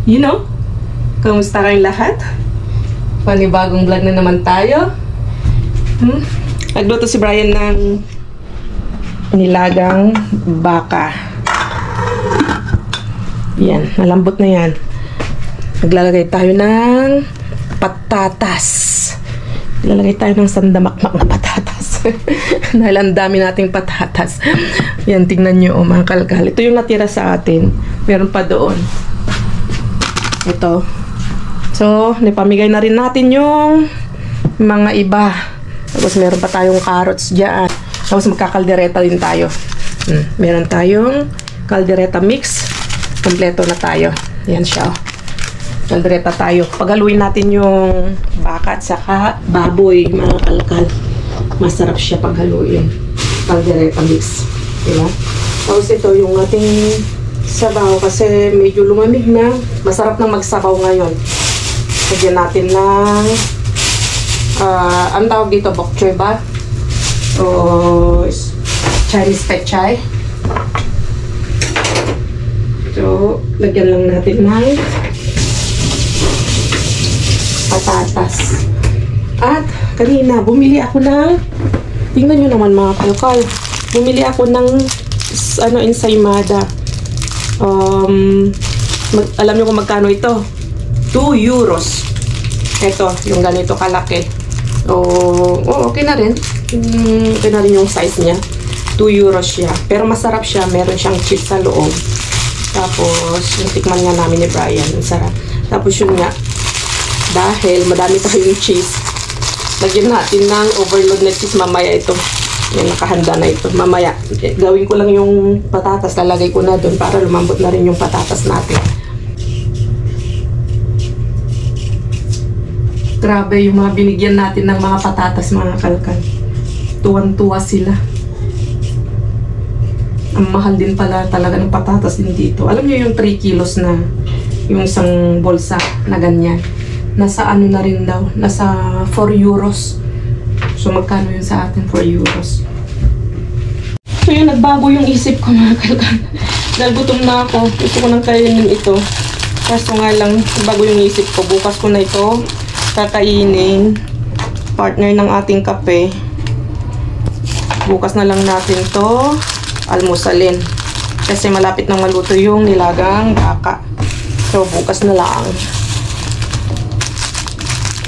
You know? Kamusta kayong lahat? Panibagong vlog na naman tayo. Nagluto si Brian ng nilagang baka. Yan, malambot na yan. Naglalagay tayo ng patatas. Naglalagay tayo ng sandamakmak na patatas. Dahil ang dami nating patatas. Yan, tingnan nyo, mga kalkal. Ito yung natira sa atin. Meron pa doon. Ito. So, napamigay na rin natin yung mga iba. Tapos, meron pa tayong carrots dyan. Tapos, magkakaldereta din tayo. Meron tayong kaldereta mix. Kompleto na tayo. Yan siya. Kaldereta tayo. Paghaluin natin yung baka at saka baboy, mga kalkal. Masarap siya paghaluin. Kaldereta mix. Diba? Tapos, ito yung ating sabaw kasi medyo lumamig na. Masarap nang magsabaw ngayon. Lagyan natin ng ang tawag dito, bok choy ba? O Chinese pechay. So, lagyan lang natin ng patatas. At kanina, bumili ako ng, tingnan nyo naman mga kalkal, bumili ako ng ensaymada. Alam nyo kung magkano ito? 2 euros. Ito, yung ganito kalaki. Okay na rin. Okay na rin yung size niya. 2 euros siya. Pero masarap siya. Meron siyang cheese sa loob. Tapos, natikman nga namin ni Brian. Ang sarap. Tapos yun nga, dahil madami tayong cheese, lagyan natin ng overload na cheese mamaya ito. Yan, nakahanda na ito. Mamaya, gawin ko lang yung patatas. Lalagay ko na doon para lumambot na rin yung patatas natin. Grabe yung mga binigyan natin ng mga patatas, mga kalkal. Tuwan-tuwa sila. Ang mahal din pala talaga ng patatas din dito. Alam niyo yung 3 kilos na, yung isang bolsa na ganyan. Nasa ano na rin daw, nasa 4 euros. So magkano yun sa atin? 4 euros. So yun, nagbago yung isip ko, mga kalkal. Dahil gutom na ako. Gusto ko nang kainin ito. Kaso nga lang, nagbago yung isip ko. Bukas ko na ito kakainin, partner ng ating kape. Bukas na lang natin to almusalin kasi malapit nang maluto yung nilagang baka. So bukas na lang.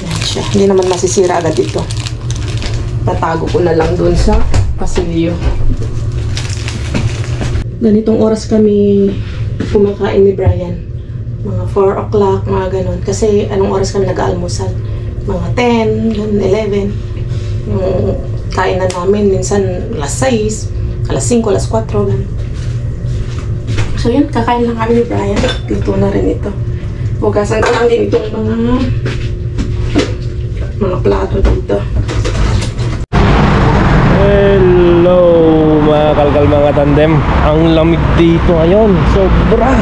Yan siya. Hindi naman masisira agad ito. Tatago ko na lang dun sa pasilyo. Ganitong oras kami kumakain ni Brian. Mga 4 o'clock, mga ganun. Kasi anong oras kami nag-aalmusal? Mga 10, 11. Yung kainan namin, minsan alas 6, alas 5, alas 4, ganun. So yun, kakain lang kami ni Brian. Luto na rin ito. Hugasan ko lang din itong mga plato dito. Hello mga kalkal, mga tandem. Ang lamig dito ngayon. Sobra.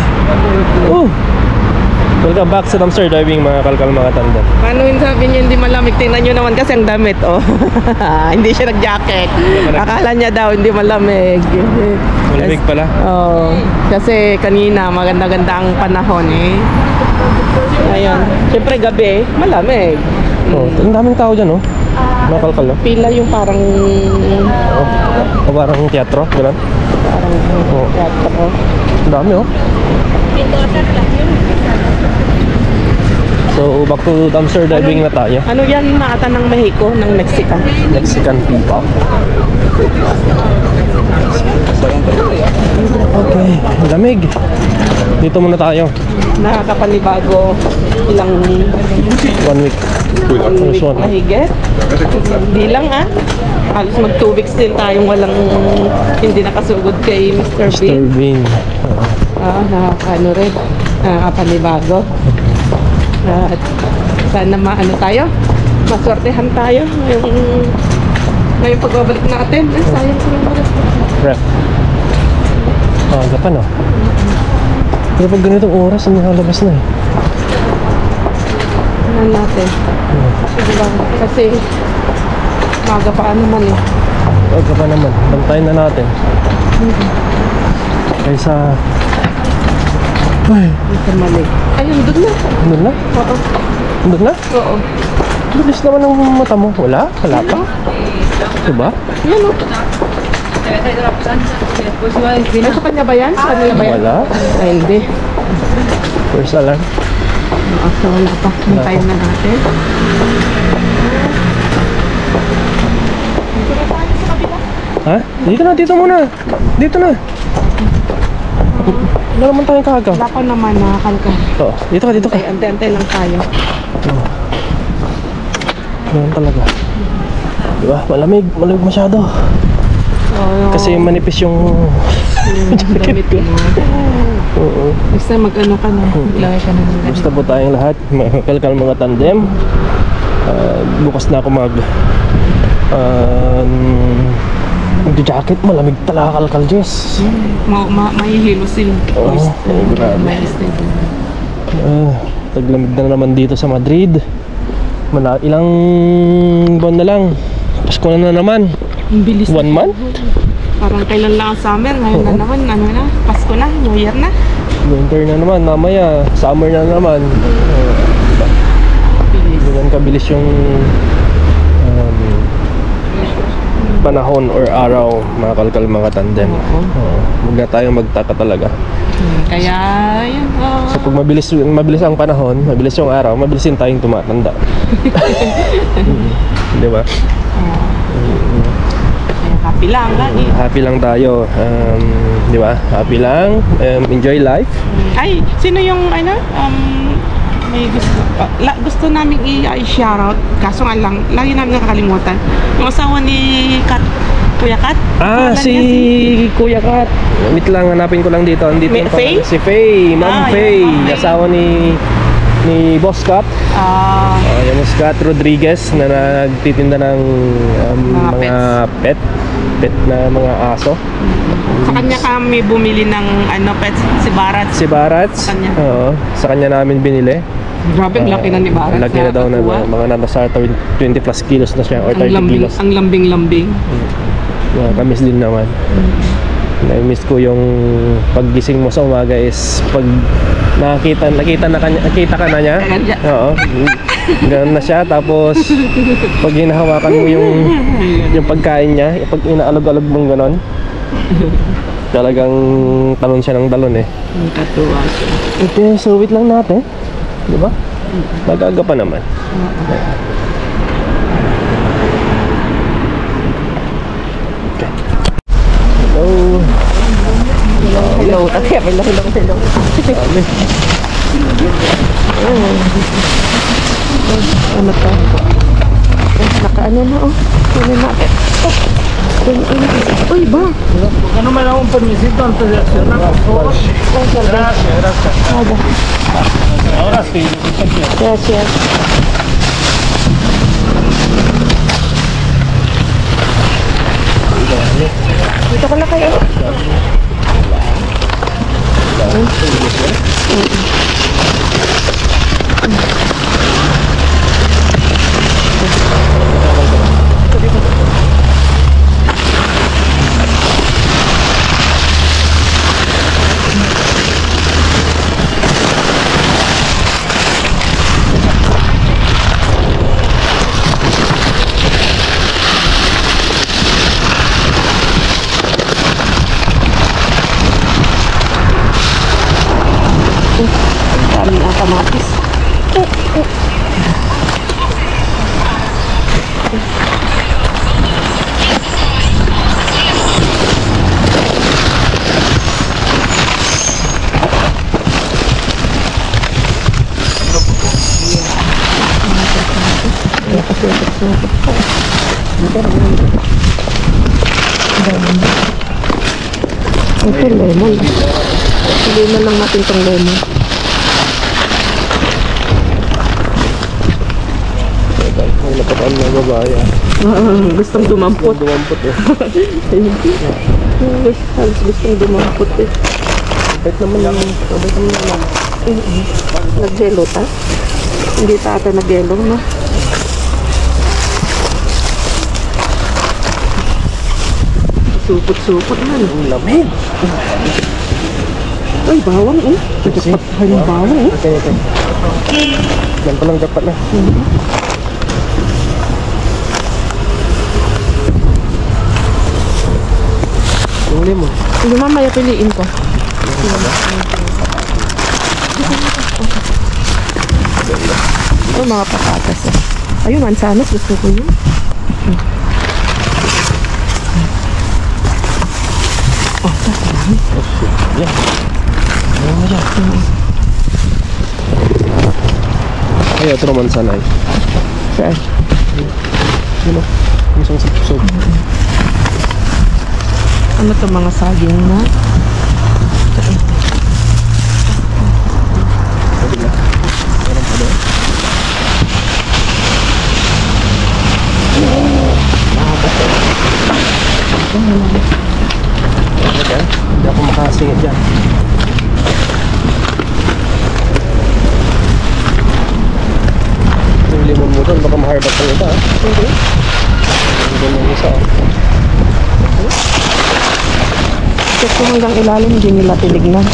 Welcome back sa dumpster diving, mga kalkal, mga tandem. Paano yung sabi niyo hindi malamig? Tingnan nyo naman kasi ang damit, oh. Hindi siya nag-jacket. Akala niya daw hindi malamig. Malamig pala? Oo. Kasi kanina maganda-ganda ang panahon, eh. Ayun. Siyempre gabi, malamig. Ang daming tao dyan, oh. Mga kalkal, oh. Pila yung parang... O parang teatro, gano'n? Parang teatro. Ang dami, oh. So, back to dumpster diving na tayo. Ano yan, naata ng Mexico, ng Mexican? Mexican people. Okay, lamig. Dito muna tayo. Nakakapanibago ilang... 1 week. 1 week na higit. Hindi lang, halos mag 2 weeks din tayong walang hindi nakasugod kay Mr. Bean. Mr. Bean. Nakakano rin. Nakakapanibago. At sana maano tayo, maswertehan tayo ngayong pagbabalik natin. Sayang ko yung oras. Rep. Gapan, oh. Pero pag ganitong oras, hindi nakalabas na, eh. Tingnan natin. Kasi maga pa naman, eh. Maga pa naman. Bantayin na natin. Kaysa Hindi ka mali. Ayun, doon na. Doon na? Oo. Doon na? Oo. Bilis naman ang mata mo. Wala? Wala pa? Diba? Yan o. Ay, sa kanya ba yan? Sa kanila ba yan? Wala. Ay, hindi. First alarm. So, wala pa. Hintayin na natin. Ha? Dito muna. Dito na. Wala naman tayong kaga. Wala pa naman nakakalka. Oo. Dito ka. Ay, ante-ante lang tayo. Ganun talaga. Diba? Malamig masyado. Oo. Kasi manipis yung damit ko. Oo. Basta mag-ano ka na. Maglagay ka na ng ganito. Basta po tayong lahat, kalkal mga tandem. Bukas na ako mag-jacket, malamig talaga kalkal, Jess. Mahihilo sila. Oo, grabe. Taglamig na naman dito sa Madrid. Ilang buwan na lang. Pasko na naman. Ang bilis. 1 month? Parang kailan lang ang summer. Ngayon na naman, ano na, Pasko na, New Year na. Winter na naman, mamaya summer na naman. Ganyan kabilis yung panahon or araw, mga kalkal, mga tandem. Huwag na tayong magtaka talaga. Kaya, yun. So pag mabilis ang panahon, mabilis yung araw, mabilis din tayong tumatanda. Di ba? Happy lang lagi. Happy lang tayo. Di ba? Happy lang. Enjoy life. Ay, sino yung may gusto namin i-shoutout, kaso nga lang, lagi namin nakakalimutan. Yung asawa ni Kuya Kat. Si Kuya Kat. Wait lang, hanapin ko lang dito. Andito yung Faye? Si Faye, Ma'am Faye. Ma'am Faye. Asawa ni Boss Kat. Yung Boss Kat Rodriguez na nagtitinda ng mga pet na mga aso. Sa kanya kami bumili ng pets, si Barat. Si Barat. Sa kanya. Oo, sa kanya namin binili. Grabe, ang laki na ni Barat. Laki na daw na mga nasa 20 plus kilos na siya or 30 kilos. Ang lambing-lambing. Kamis din naman. Na-miss ko yung paggising mo sa umaga is pag nakita ka na niya. Oo. Ganun na siya, tapos pag hinahawakan mo yung pagkain niya, pag inaalog-alog mong ganon, talagang talon siya ng talon eh. Katuwa siya. Okay, so wait lang natin. Di ba? Magaga pa naman. Okay. Hello. Hello. Hello. Sabi. Ano to? Nakaano na Kunin natin. Uy, ba? No me da un permisito antes de accionar, por favor. Gracias. Ahora sí, lo que usted quiera. Gracias. Dito ka na kayo. Daming kamatis. Ito lemon. Pili na lang natin itong lemon. Napataan ng babae. Gustong dumampot. Dumampot eh. Halos gustong dumampot eh. Bait naman yung Nag-gelo ta? Hindi ta ata nag-gelo, no? Supot-supot man. Ang lamig. Ay, bawang oh. Patay ng bawang oh. Okay. Yan palang dapat na. Uli mo. Sige, mamaya piliin ko. Ito mga patatas eh. Ayun, mansanas. Gusto ko yun. Oh, tatarami. Yan. Ano mo dyan? Ay, ito naman sanay. Saan? Yun o. Isang sipsog. Ano to mga saging na? Meron pa doon. Hindi ako makasingit dyan. Yung limon mo doon, baka maharbat ang iba. Hindi. Doon yung isa. Check ko hanggang ilalim, hindi nila tinignan.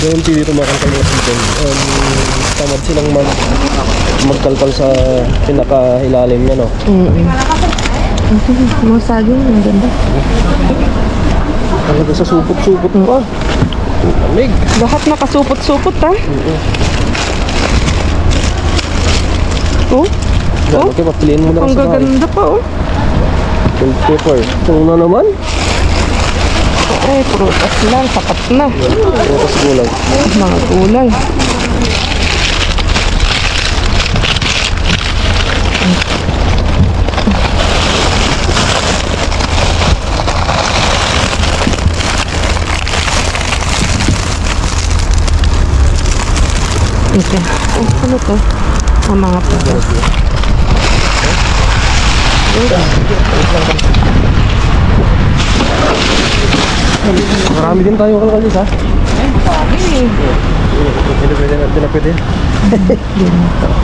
Doon hindi tumakalkal mga sipon. Tamad silang magkalkal sa pinaka-ilalim niya, no? Mga saging, ang ganda. Talaga sa supot-supot pa. Lamig. Lahat nakasupot-supot ha. Oh, Yan, okay, papiliin mo na ang sa bahay. gaganda pa oh. Gold pepper. Ito na naman. Eh, prutas lang, sapat na. Tapos gulay. Mga gulay. Okay. Oh, ano to? Ang mga prutas. Marami din tayo kalkalis, ha? Ay, Hindi na pwede.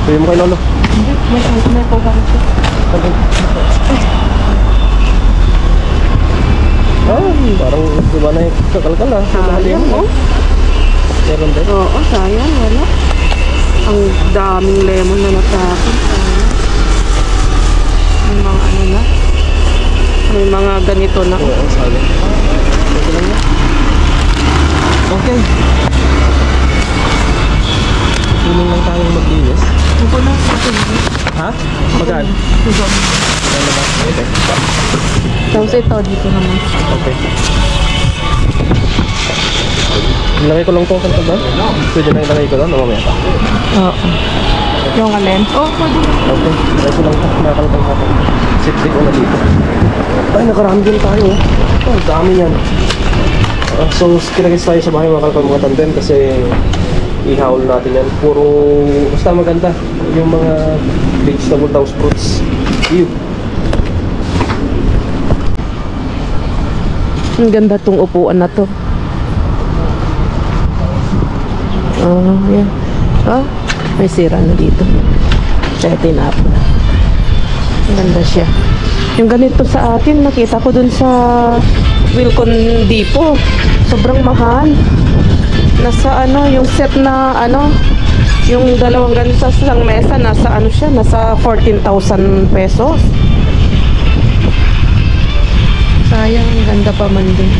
Pwede mo kay Lolo. may pawang ito. Parang diba na yung kakalkal, ha? Sayang oh. Meron din. Oo, sayang. Wala. Ang daming lemon na natapon. May mga ano na. May mga ganito na. Oo, ang sayang. Okay lang yan. Okay. Tulong lang tayong maglinis. Ako na. Ako na. Ha? Magaan? Okay. Tapos ito, dito naman. Okay. Ilagay ko lang ito sa ba? Pwede na ilagay ko doon o mamaya pa? Oo. Yung alin? Oo, pwede. Okay. Ilagay ko lang ito. Nakakalagay natin. Sip-sip ko na dito. Ay, nakarami din tayo. Oh, dami yan. So, kinagis tayo sa bahay mga kalpal mga tandem kasi ihawal natin yan. Puro, basta maganda. Yung mga vegetable house fruits. Ew. Ang ganda tong upuan na to. Yan. May sira na dito. Kaya tinapon. Ang ganda siya. Yung ganito sa atin, nakita ko dun sa Wilcon Depot. Sobrang mahal. Nasa ano, yung set na ano, yung dalawang ganito sa isang mesa, nasa ano siya, nasa 14,000 pesos. Sayang, ang ganda pa man din.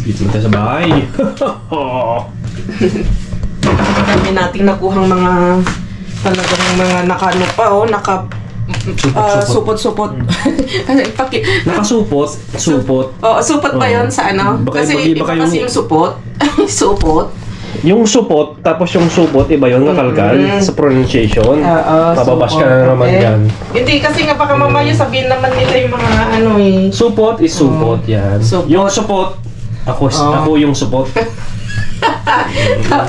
Dito na tayo sa bahay. Dami nating nakuhang mga talagang mga nakano pa supot-supot. Nakasupot. Supot. Oo, supot ba yun sa ano? Baka Kasi iba iba yung- kasi yung supot. Supot. Yung supot, tapos yung supot, iba yun, kakalkal sa pronunciation. Mababash ka na naman yan. Hindi, kasi nga baka mamaya sabihin naman nila yung mga ano eh. Supot is supot, yan. Supot. Yung supot, ako yung supot.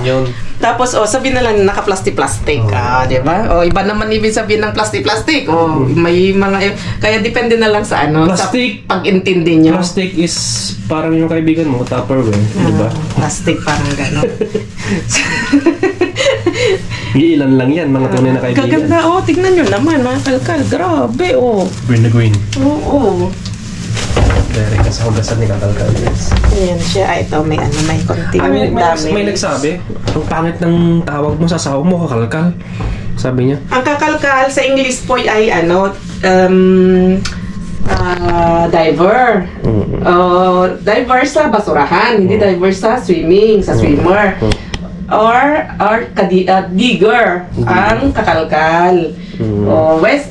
Yun. Tapos, sabihin na lang, naka-plastic-plastic. Di ba? Iba naman ibig sabihin ng plastic-plastic. May mga, kaya depende na lang sa ano, Plastic. sa pag-intindi nyo. Plastic is parang yung kaibigan mo, Tupperware, di ba? Plastic, parang gano'n. Ilan lang yan, mga tunay na kaibigan. Kaganda, tignan nyo naman, mga kalkal. Grabe, Green na green. Oo. Direct ka sa hugasan ni Kakalkal. Ayan siya. Ito, may konting May nagsabi, ang pangit ng tawag mo sa asawa mo, Kakalkal. Sabi niya. Ang kakalkal sa English po ay diver. Diver sa basurahan, hindi diver sa swimming, sa swimmer. Or digger, ang kakalkal.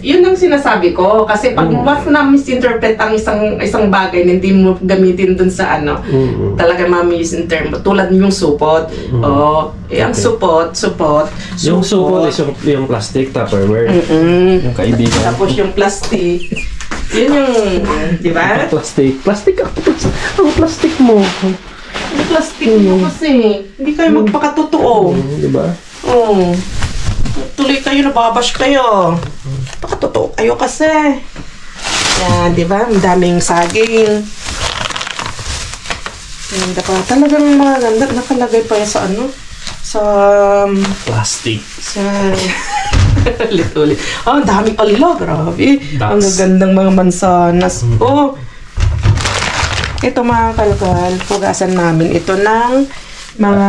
Yun ang sinasabi ko. Kasi pag mas na-misinterpret ang isang bagay na hindi mo gamitin dun sa talaga ma-misinterpret. Tulad yung supot. Ang supot. Yung supot is yung plastic Tupperware. Yung kaibigan. Tapos yung plastic. Yun yung, di ba? Plastic. Ang plastic mo. Yung plastic mo kasi. Hindi kayo magpakatotoo. Di ba? Tuloy kayo, nababash kayo. Pakatotoo kayo kasi. Yan, di ba? Ang daming saging. Yan, talagang maganda. Nakalagay pa yan sa sa plastic. Sa ulit-ulit. Ang daming grabe. Ang gagandang mga mansanas. Ito mga kalkal, pugasan namin ito ng mga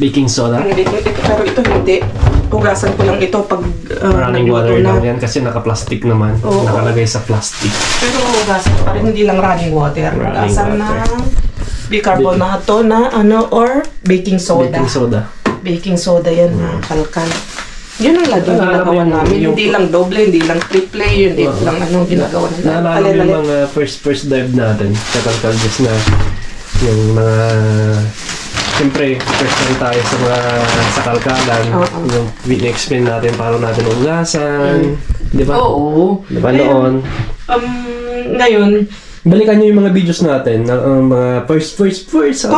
baking soda. Pero ito hindi. Pugasan ko lang ito pag running water lang yan kasi naka-plastic naman. Nakalagay sa plastic. Pero pugasan pa rin, hindi lang running water. Pugasan ng bicarbonato na or baking soda. Baking soda yan mga kalkal. Yun ang laging ginagawa namin. Hindi lang doble, hindi lang triple, hindi lang anong ginagawa nila. Naalala mo yung mga first dive natin sa Kalkaljes na yung mga siyempre, first time tayo sa kalkalan. Yung explain natin paano natin ugasan. Di ba? Oo. Di ba noon? Ngayon, balikan nyo yung mga videos natin. Mga first. Sa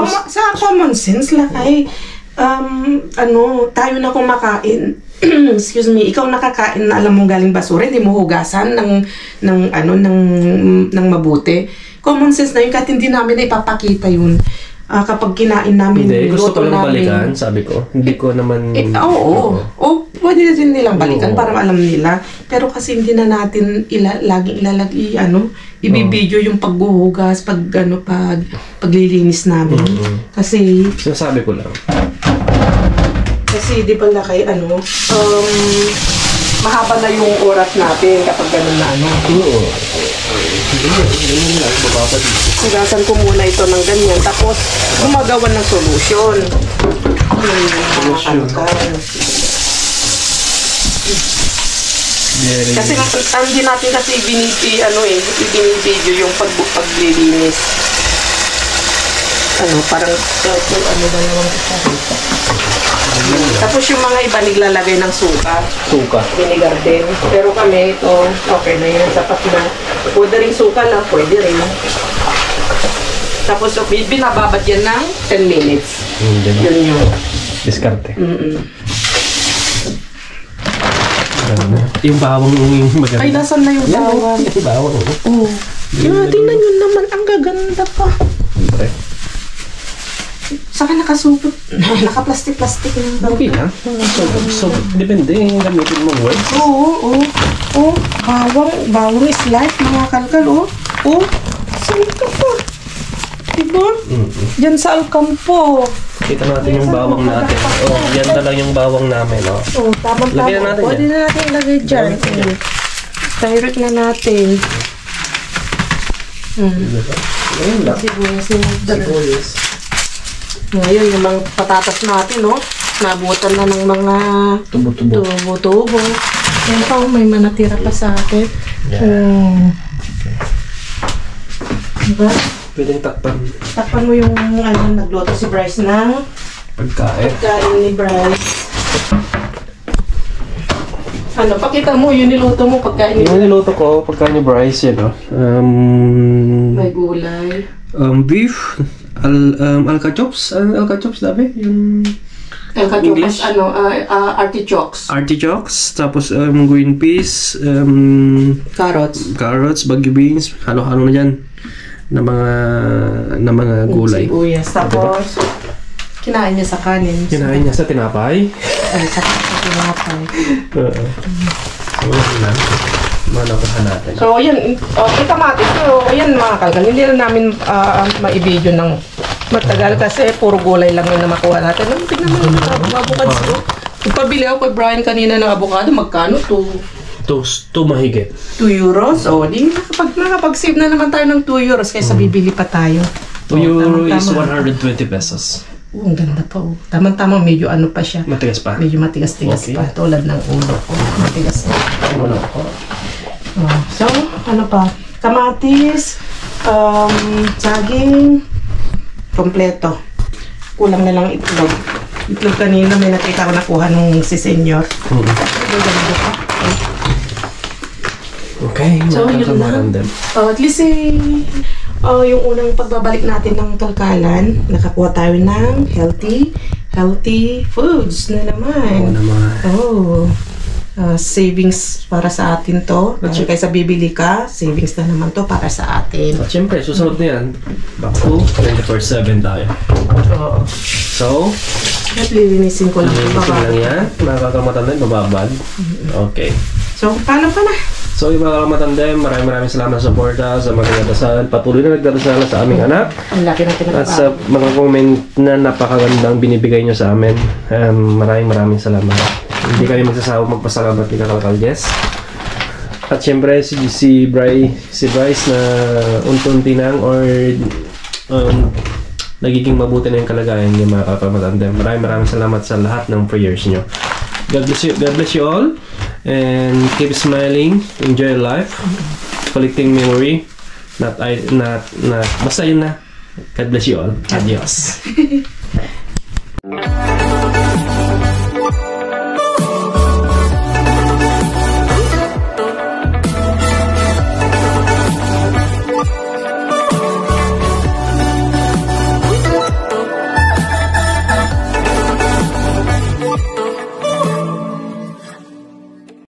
common sense lang ay tayo na kumakain. Excuse me, ikaw nakakain na alam mo galing basura, hindi mo hugasan ng mabuti. Common sense na yun, kahit hindi namin na ipapakita yun. Kapag kinain namin, hindi, gusto ko lang balikan, sabi ko. Hindi ko naman... pwede din nilang balikan para alam nila. Pero kasi hindi na natin laging ilalagay, ibibidyo yung paghuhugas, paglilinis namin. Kasi... Sinasabi ko lang. Kasi di pala kay mahaba na yung oras natin kapag ganun na Ganyan lang, bababa dito. Hugasan ko muna ito ng ganyan. Tapos, gumagawa ng solusyon. Kasi hindi natin kasi ibinibidyo yung paglilinis. Parang dalawang isa. Tapos yung mga iba naglalagay ng suka. Vinegar din. Pero kami ito, okay na yan. Sapat na. Pwede rin suka lang, pwede rin. Tapos binababad yan ng 10 minutes. Yun yung diskarte. Yung bawang yung maganda. Ay, nasan na yung bawang? Yung bawang. Tingnan nyo naman, ang gaganda pa. Saka nakasupot. Naka-plastic-plastic ng bawang. Okay lang. So, depende yung gamitin mo words. Bawang is life, mga kalkal. Saan ka pa? Diba? Diyan sa Alcampo. Kita natin yung bawang natin. Yan na lang yung bawang namin. Tamang-tama. Lagyan natin yan. Pwede na natin ilagay dyan. Direct na natin. Ngayon lang. Sibuyas. Ngayon, yung mga patatas natin, nabutan na ng mga tubo-tubo. Yan pa, may manatira pa sa akin. Diba? Pwedeng takpan. Takpan mo yung nagluto si Bryce ng Pagkain ni Bryce. Pakita mo yung niluto mo pagkain ni Yung niluto ko, pagkain ni Bryce, may gulay. Beef, alcachops, alcachops dami, yung English? Artichokes. Artichokes, tapos green peas, Carrots. bagyo beans, halo-halo na dyan na mga gulay. Sibuyas. Tapos, kinain niya sa kanin. Kinain niya sa tinapay. Ay, sa tinapay. So, yun lang. Manakuha natin. So, yan. May kamatis. So, yan mga kalkan. Hindi na namin ma-i-video ng matagal kasi puro gulay lang yun na makuha natin. Tignan mo yung avocado. Pabili ako kay Brian kanina ng avocado. Magkano to? 2 mahigit. 2 euros? O, di nakapag-save na naman tayo ng 2 euros kaysa bibili pa tayo. 2 euro is 120 pesos. Ang ganda pa. Tama-tama, medyo ano pa siya. Matigas pa? Medyo matigas-tigas pa. Tulad ng ulo ko. Matigas na. Ulo ko. So, ano pa? Kamatis, saging, kompleto. Kulang na lang itlog. Itlog kanina, may nakita ko nakuha nung si Senyor. Ganda pa. Okay, So, yun lang. At least yung unang pagbabalik natin ng Kalkalan, nakakuha tayo ng healthy foods na naman. Savings para sa atin to. At kaysa bibili ka, savings na naman to para sa atin. At syempre, susunod na yan. Back to 24/7 tayo. Oo. So, At lilinisin ko lang. linisin lang yan. Nakakamatanda yung bababad. Okay. So, paano pa na? So, yung mga kamatandem, maraming salamat sa suporta, sa mga nagdadasal. Patuloy na nagdadasal sa aming anak. Ang laki natin At sa mga comment na napakagandang binibigay nyo sa amin. Maraming salamat. Hindi kami magsasawang magpasalamat ni Kakalkal Jess. At syempre, si Bryce na unti-unti lang or nagiging mabuti na yung kalagayan niya mga kamatandem. Maraming salamat sa lahat ng prayers nyo. God bless you all. And keep smiling, enjoy life, collecting memory, basta yun na. God bless you all. Adios.